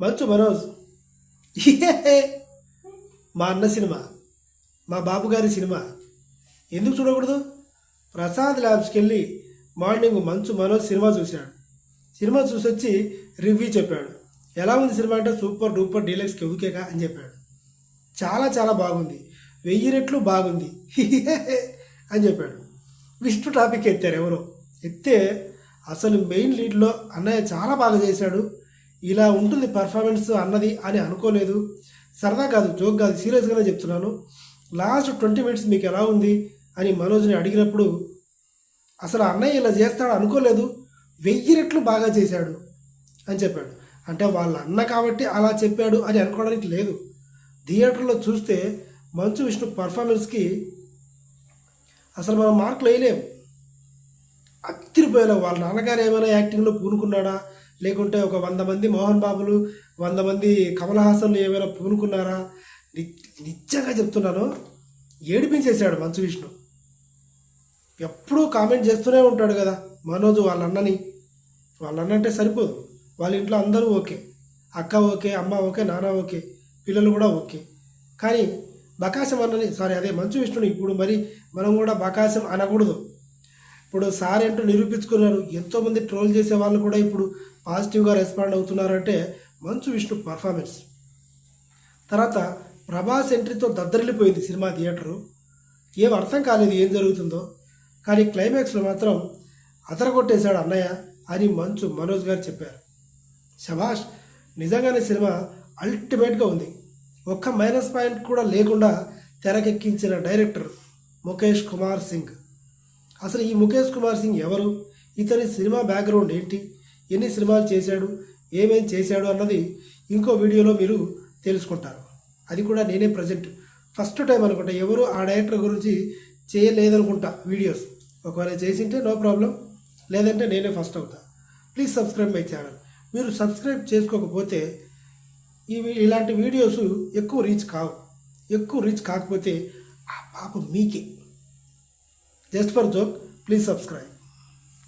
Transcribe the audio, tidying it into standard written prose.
మంచు మనోజ్ మా అన్న సినిమా, మా బాబు గారి సినిమా ఎందుకు చూడకూడదు? ప్రసాద్ ల్యాబ్స్కి వెళ్ళి మార్నింగ్ మంచు మనోజ్ సినిమా చూశాడు. సినిమా చూసి వచ్చి రివ్యూ చెప్పాడు. ఎలా ఉంది సినిమా అంటే సూపర్ డూపర్ డీలక్స్ కెవ్వుకేకా అని చెప్పాడు. చాలా చాలా బాగుంది, 1000 రెట్లు బాగుంది అని చెప్పాడు. విష్ణు టాపిక్ ఎత్తారు ఎవరో. ఎత్తే అసలు మెయిన్ లీడ్లో అన్నయ్య చాలా బాగా చేశాడు, ఇలా ఉంటుంది పర్ఫార్మెన్స్ అన్నది అని అనుకోలేదు. సరదా కాదు, జోక్ కాదు, సీరియస్గానే చెప్తున్నాను. లాస్ట్ 20 మినిట్స్ మీకు ఎలా ఉంది అని మనోజ్ని అడిగినప్పుడు అసలు అన్నయ్య ఇలా చేస్తాడు అనుకోలేదు, 1000 రెట్లు బాగా చేశాడు అని చెప్పాడు. అంటే వాళ్ళ అన్న కాబట్టి అలా చెప్పాడు అని అనుకోవడానికి లేదు. థియేటర్లో చూస్తే మంచు విష్ణు పర్ఫార్మెన్స్కి అసలు మనం మార్కులు వేయలేము. అత్తిరిపోయేలా వాళ్ళ నాన్నగారు ఏమైనా యాక్టింగ్లో పూనుకున్నాడా, లేకుంటే ఒక 100 మంది మోహన్ బాబులు 100 మంది కమల్ హాసన్లు ఏమైనా పూనుకున్నారా? నిజంగా చెప్తున్నాను, ఏడిపించేశాడు మంచు విష్ణు. ఎప్పుడూ కామెంట్ చేస్తూనే ఉంటాడు కదా మనోజ్ వాళ్ళ అన్నని. వాళ్ళ అన్న అంటే సరిపోదు, వాళ్ళ ఇంట్లో అందరూ ఓకే, అక్క ఓకే, అమ్మ ఓకే, నాన్న ఓకే, పిల్లలు కూడా ఓకే. కానీ బకాసం అన్నని అదే మంచు విష్ణుని ఇప్పుడు మరి మనం కూడా బకాసం అనకూడదు. ఇప్పుడు సార్ ఏంటో నిరూపించుకున్నారు. ఎంతోమంది ట్రోల్ చేసే వాళ్ళు కూడా ఇప్పుడు పాజిటివ్గా రెస్పాండ్ అవుతున్నారంటే మంచు విష్ణు పర్ఫార్మెన్స్. తర్వాత ప్రభాస్ ఎంట్రీతో దద్దరిల్లిపోయింది సినిమా థియేటరు. ఏం అర్థం కాలేదు ఏం జరుగుతుందో. కానీ క్లైమాక్స్లో మాత్రం అదరగొట్టేశాడు అన్నయ్య అని మంచు మనోజ్ గారు చెప్పారు. శభాష్, నిజంగానే సినిమా అల్టిమేట్గా ఉంది. ఒక్క మైనస్ పాయింట్ కూడా లేకుండా తెరకెక్కించిన డైరెక్టర్ ముఖేష్ కుమార్ సింగ్. అసలు ఈ ముఖేష్ కుమార్ సింగ్ ఎవరు, ఇతని సినిమా బ్యాక్గ్రౌండ్ ఏంటి, ఎన్ని సినిమాలు చేశాడు, ఏమేం చేశాడు అన్నది ఇంకో వీడియోలో మీరు తెలుసుకుంటారు. అది కూడా నేనే ప్రజెంట్ ఫస్ట్ టైం అనుకుంటా, ఎవరు ఆ డైరెక్టర్ గురించి చేయలేదనుకుంటా వీడియోస్. ఒకవేళ చేసింటే నో ప్రాబ్లం, లేదంటే నేనే ఫస్ట్ అవుతా. Please subscribe my channel. మీరు సబ్స్క్రైబ్ చేసుకోకపోతే ఇలాంటి వీడియోస్ ఎక్కువ రీచ్ కాకపోతే ఆ పాపం మీకే. Just for joke, please subscribe.